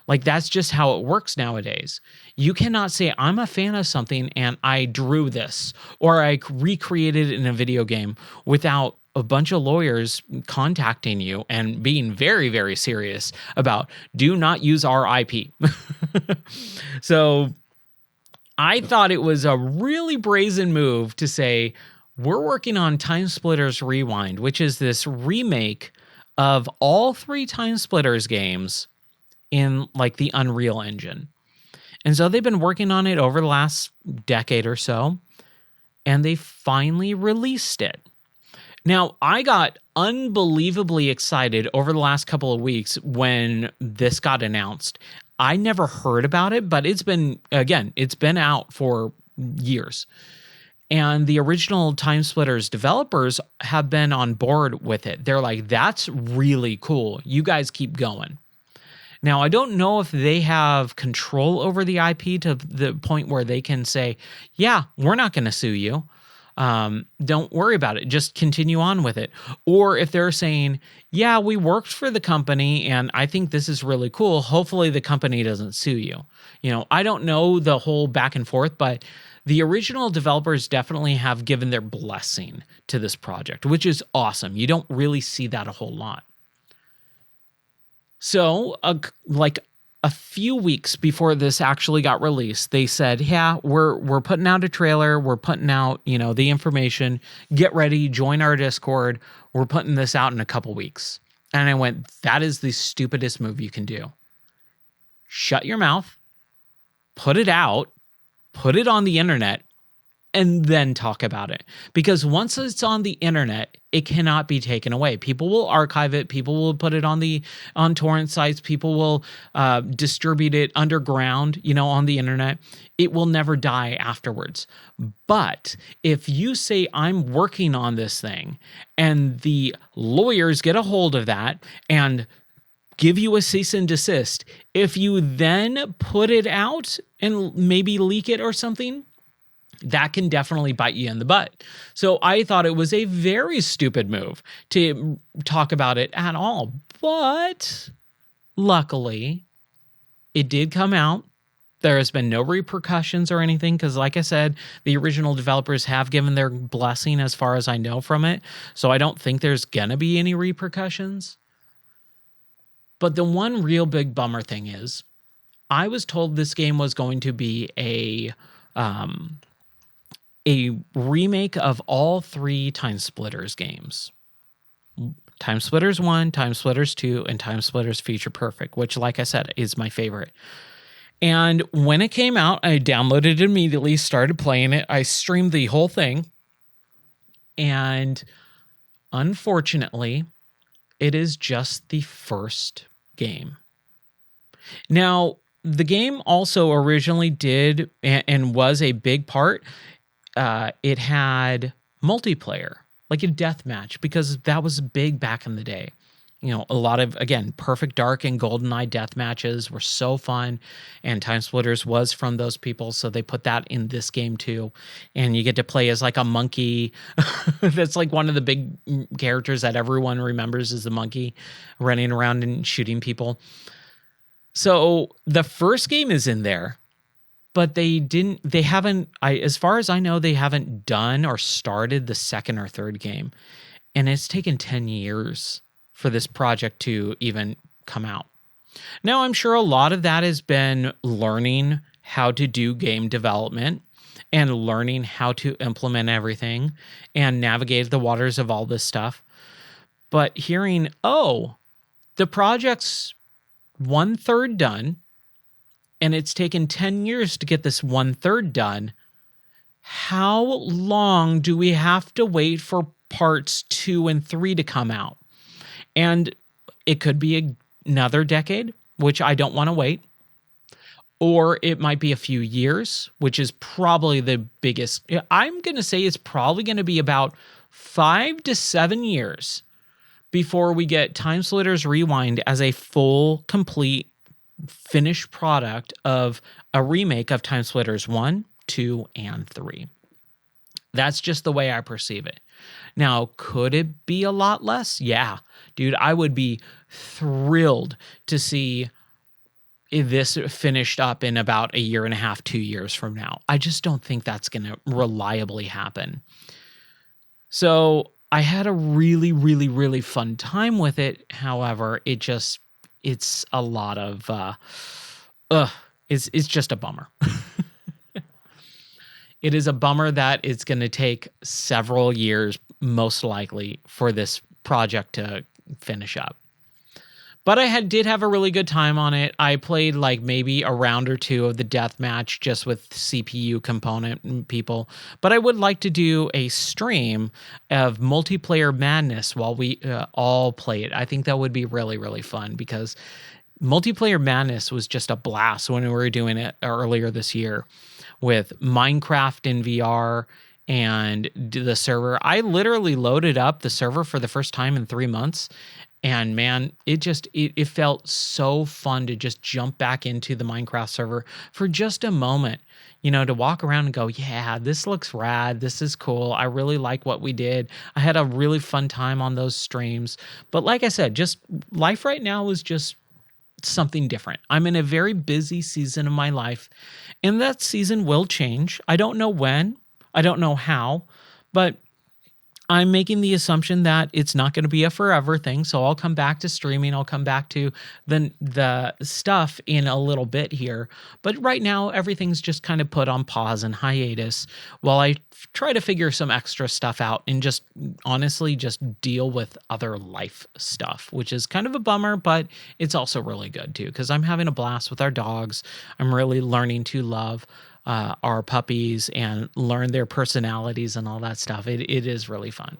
Like, that's just how it works nowadays. You cannot say, I'm a fan of something and I drew this or I recreated it in a video game without a bunch of lawyers contacting you and being very, very serious about, do not use our IP. So I thought it was a really brazen move to say, we're working on Time Splitters Rewind, which is this remake of all 3 Time Splitters games in like the Unreal Engine. And so they've been working on it over the last decade or so, and they finally released it. Now, I got unbelievably excited over the last couple of weeks when this got announced. I never heard about it, but it's been out for years. And the original Time Splitters developers have been on board with it. They're like, that's really cool. You guys keep going. Now, I don't know if they have control over the IP to the point where they can say, yeah, we're not going to sue you. Don't worry about it. Just continue on with it. Or if they're saying, yeah, we worked for the company and I think this is really cool. Hopefully the company doesn't sue you. I don't know the whole back and forth, but the original developers definitely have given their blessing to this project, which is awesome. You don't really see that a whole lot. So, like a few weeks before this actually got released, they said, yeah, we're putting out a trailer. We're putting out, the information. Get ready, join our Discord. We're putting this out in a couple weeks. And I went, that is the stupidest move you can do. Shut your mouth, put it out, put it on the internet, and then talk about it. Because once it's on the internet, it cannot be taken away. People will archive it. People will put it on torrent sites. People will distribute it underground, on the internet. It will never die afterwards. But if you say, I'm working on this thing, and the lawyers get a hold of that and give you a cease and desist, if you then put it out and maybe leak it or something, that can definitely bite you in the butt. So I thought it was a very stupid move to talk about it at all. But luckily, it did come out. There has been no repercussions or anything because, like I said, the original developers have given their blessing as far as I know from it. So I don't think there's going to be any repercussions. But the one real big bummer thing is, I was told this game was going to be a remake of all 3 Time Splitters games. Time Splitters 1, Time Splitters 2, and Time Splitters Future Perfect, which, like I said, is my favorite. And when it came out, I downloaded it immediately, started playing it. I streamed the whole thing. And unfortunately, it is just the first game. Now, the game also originally did and was a big part. It had multiplayer, like a death match, because that was big back in the day. A lot of, again, Perfect Dark and GoldenEye death matches were so fun, and Time Splitters was from those people, so they put that in this game too. And you get to play as like a monkey. That's like one of the big characters that everyone remembers is the monkey running around and shooting people. So the first game is in there. But as far as I know, they haven't done or started the second or third game. And it's taken 10 years for this project to even come out. Now, I'm sure a lot of that has been learning how to do game development and learning how to implement everything and navigate the waters of all this stuff. But hearing, the project's 1/3 done, and it's taken 10 years to get this 1/3 done, how long do we have to wait for parts 2 and 3 to come out? And it could be another decade, which I don't want to wait. or it might be a few years, which is probably the biggest. I'm going to say it's probably going to be about 5 to 7 years before we get Time Splitters Rewind as a full, complete, finished product of a remake of Time Splitters 1, 2, and 3. That's just the way I perceive it. Now, could it be a lot less? Yeah. Dude, I would be thrilled to see this finished up in about a year and a half, 2 years from now. I just don't think that's going to reliably happen. So I had a really, really, really fun time with it. However, it's a lot of, it's just a bummer. It is a bummer that it's going to take several years, most likely, for this project to finish up. But I did have a really good time on it. I played like maybe a round or two of the deathmatch just with CPU component people. But I would like to do a stream of Multiplayer Madness while we all play it. I think that would be really, really fun because Multiplayer Madness was just a blast when we were doing it earlier this year with Minecraft in VR and the server. I literally loaded up the server for the first time in 3 months. And man, it felt so fun to just jump back into the Minecraft server for just a moment, to walk around and go, yeah, this looks rad. This is cool. I really like what we did. I had a really fun time on those streams. But like I said, just life right now is just something different. I'm in a very busy season of my life, and that season will change. I don't know when, I don't know how, but I'm making the assumption that it's not going to be a forever thing. So I'll come back to streaming. I'll come back to the stuff in a little bit here. But right now, everything's just kind of put on pause and hiatus while I try to figure some extra stuff out and just honestly just deal with other life stuff, which is kind of a bummer, but it's also really good too, because I'm having a blast with our dogs. I'm really learning to love our puppies and learn their personalities and all that stuff. It is really fun.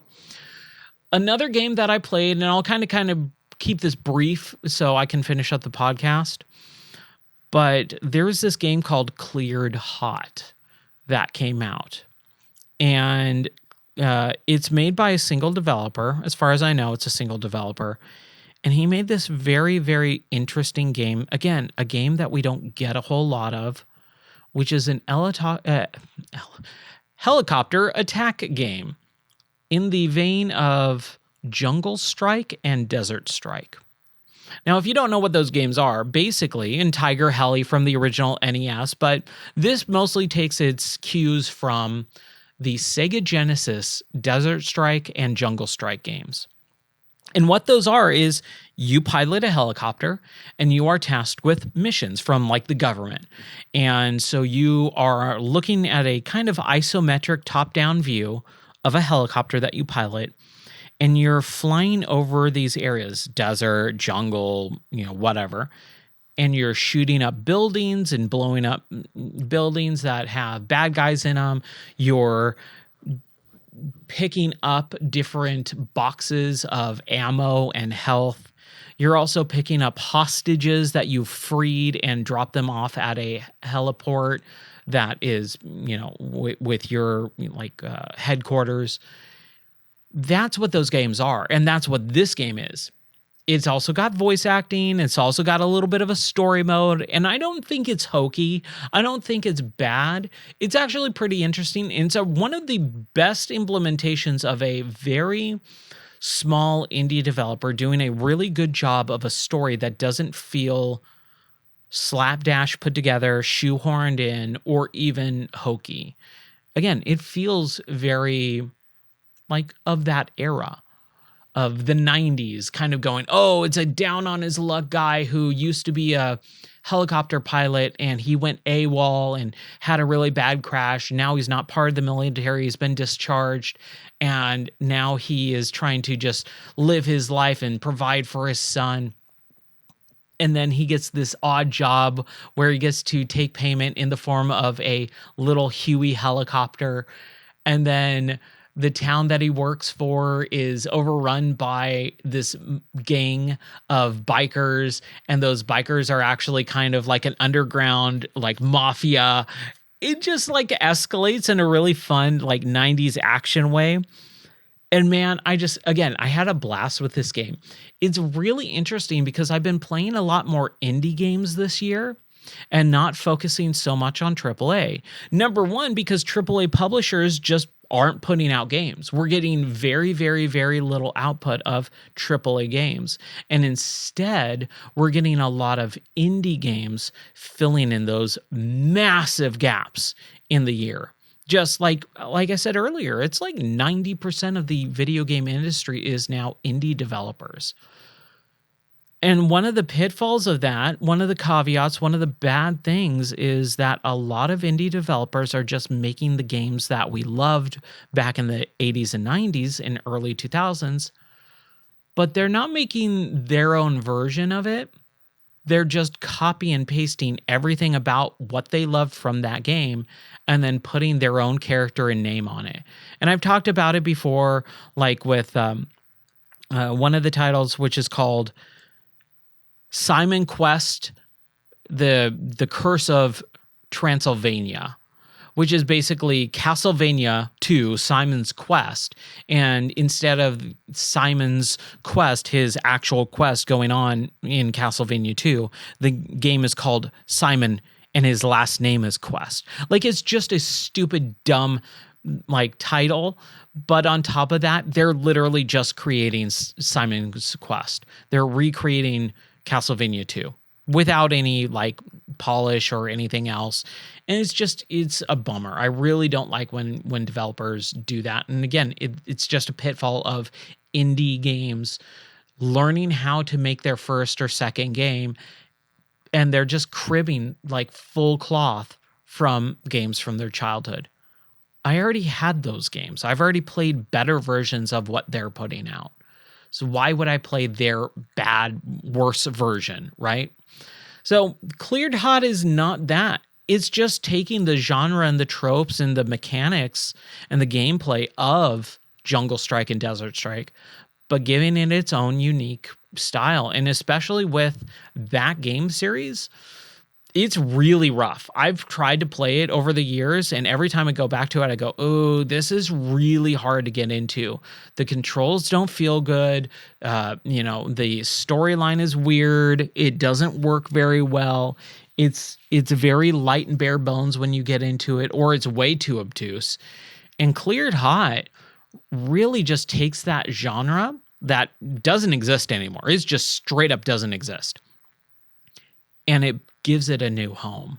Another game that I played, and I'll kind of keep this brief so I can finish up the podcast, but there's this game called Cleared Hot that came out, and it's made by a single developer. As far as I know, it's a single developer, and he made this very, very interesting game. Again, a game that we don't get a whole lot of, which is an helicopter attack game in the vein of Jungle Strike and Desert Strike. Now, if you don't know what those games are, basically, and Tiger Heli from the original NES, but this mostly takes its cues from the Sega Genesis Desert Strike and Jungle Strike games. And what those are is you pilot a helicopter and you are tasked with missions from like the government. And so you are looking at a kind of isometric top-down view of a helicopter that you pilot, and you're flying over these areas, desert, jungle, whatever, and you're shooting up buildings and blowing up buildings that have bad guys in them. You're picking up different boxes of ammo and health. You're also picking up hostages that you've freed and drop them off at a heliport that is, with your headquarters. That's what those games are. And that's what this game is. It's also got voice acting. It's also got a little bit of a story mode. And I don't think it's hokey. I don't think it's bad. It's actually pretty interesting. And so one of the best implementations of a very small indie developer doing a really good job of a story that doesn't feel slapdash put together, shoehorned in, or even hokey. Again, it feels very like of that era of the 90s, kind of going, oh, it's a down on his luck guy who used to be a helicopter pilot and he went AWOL and had a really bad crash. Now he's not part of the military. He's been discharged. And now he is trying to just live his life and provide for his son. And then he gets this odd job where he gets to take payment in the form of a little Huey helicopter. And then the town that he works for is overrun by this gang of bikers, and those bikers are actually kind of like an underground like mafia. It just like escalates in a really fun like 90s action way. And man, I had a blast with this game. It's really interesting because I've been playing a lot more indie games this year and not focusing so much on AAA. Number one, because AAA publishers just aren't putting out games. We're getting very, very, very little output of AAA games. And instead, we're getting a lot of indie games filling in those massive gaps in the year. Just like I said earlier, it's like 90% of the video game industry is now indie developers. And one of the pitfalls of that, one of the caveats, one of the bad things is that a lot of indie developers are just making the games that we loved back in the 80s and 90s and early 2000s, but they're not making their own version of it. They're just copy and pasting everything about what they loved from that game and then putting their own character and name on it. And I've talked about it before, like with one of the titles, which is called Simon Quest, the Curse of Transylvania, which is basically Castlevania 2, Simon's Quest. And instead of Simon's quest, his actual quest going on in Castlevania 2, the game is called Simon and his last name is Quest. Like, it's just a stupid, dumb, like, title. But on top of that, they're literally just creating Simon's Quest. They're recreating Castlevania 2 without any like polish or anything else. And it's a bummer. I really don't like when developers do that. And again, it's just a pitfall of indie games learning how to make their first or second game, and they're just cribbing like full cloth from games from their childhood. I already had those games. I've already played better versions of what they're putting out. So why would I play their bad, worse version, right? So Cleared Hot is not that. It's just taking the genre and the tropes and the mechanics and the gameplay of Jungle Strike and Desert Strike, but giving it its own unique style. And especially with that game series, it's really rough. I've tried to play it over the years, and every time I go back to it, I go, oh, this is really hard to get into. The controls don't feel good. The storyline is weird. It doesn't work very well. It's very light and bare bones when you get into it, or it's way too obtuse. And Cleared Hot really just takes that genre that doesn't exist anymore. It's just straight up doesn't exist. And it gives it a new home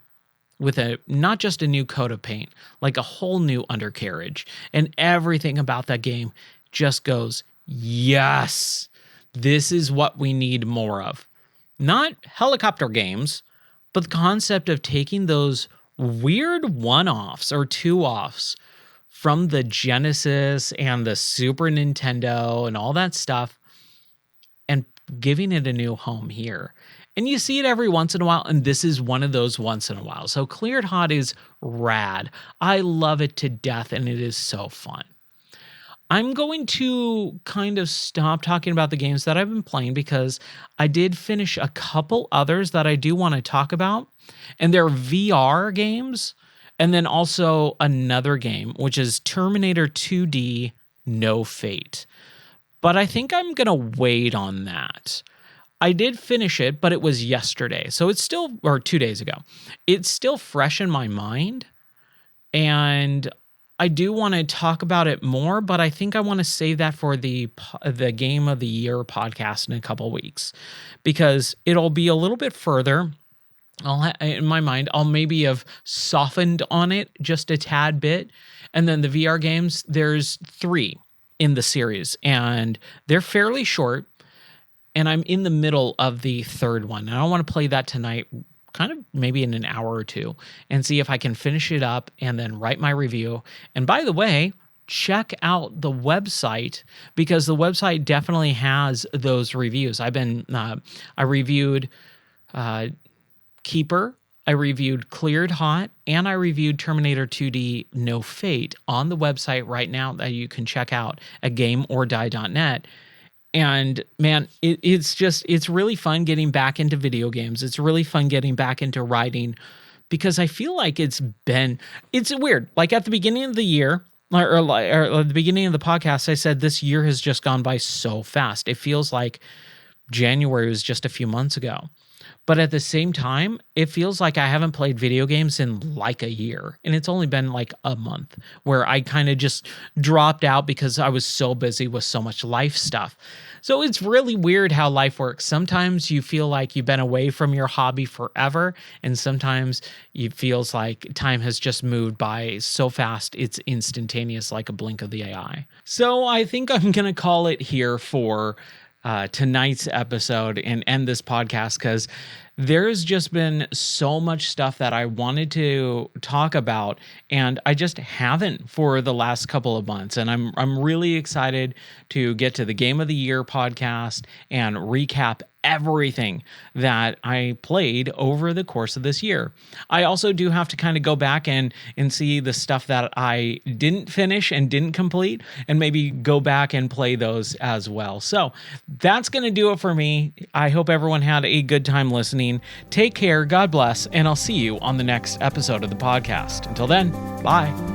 with not just a new coat of paint, like a whole new undercarriage. And everything about that game just goes, yes, this is what we need more of. Not helicopter games, but the concept of taking those weird one-offs or two-offs from the Genesis and the Super Nintendo and all that stuff and giving it a new home here. And you see it every once in a while, and this is one of those once in a while. So Cleared Hot is rad. I love it to death, and it is so fun. I'm going to kind of stop talking about the games that I've been playing because I did finish a couple others that I do want to talk about, and they're VR games, and then also another game, which is Terminator 2D No Fate. But I think I'm going to wait on that. I did finish it, but it was yesterday. So it's still, or 2 days ago. It's still fresh in my mind. And I do want to talk about it more, but I think I want to save that for the Game of the Year podcast in a couple weeks, because it'll be a little bit further. In my mind, I'll maybe have softened on it just a tad bit. And then the VR games, there's 3 in the series, and they're fairly short. And I'm in the middle of the third one. And I want to play that tonight, kind of maybe in an hour or two, and see if I can finish it up and then write my review. And by the way, check out the website, because the website definitely has those reviews. I reviewed Keeper I reviewed Cleared Hot and I reviewed Terminator 2D No Fate on the website right now that you can check out at gameordie.net. And man, it's really fun getting back into video games. It's really fun getting back into writing because I feel like it's weird. Like at the beginning of the year, or at the beginning of the podcast, I said this year has just gone by so fast. It feels like January was just a few months ago. But at the same time, it feels like I haven't played video games in like a year. And it's only been like a month where I kind of just dropped out because I was so busy with so much life stuff. So it's really weird how life works. Sometimes you feel like you've been away from your hobby forever. And sometimes it feels like time has just moved by so fast, it's instantaneous like a blink of the eye. So I think I'm going to call it here for tonight's episode and end this podcast because there's just been so much stuff that I wanted to talk about and I just haven't for the last couple of months. And I'm really excited to get to the Game of the Year podcast and recap everything that I played over the course of this year. I also do have to kind of go back and see the stuff that I didn't finish and didn't complete and maybe go back and play those as well. So that's going to do it for me. I hope everyone had a good time listening. Take care, God bless, and I'll see you on the next episode of the podcast. Until then, bye.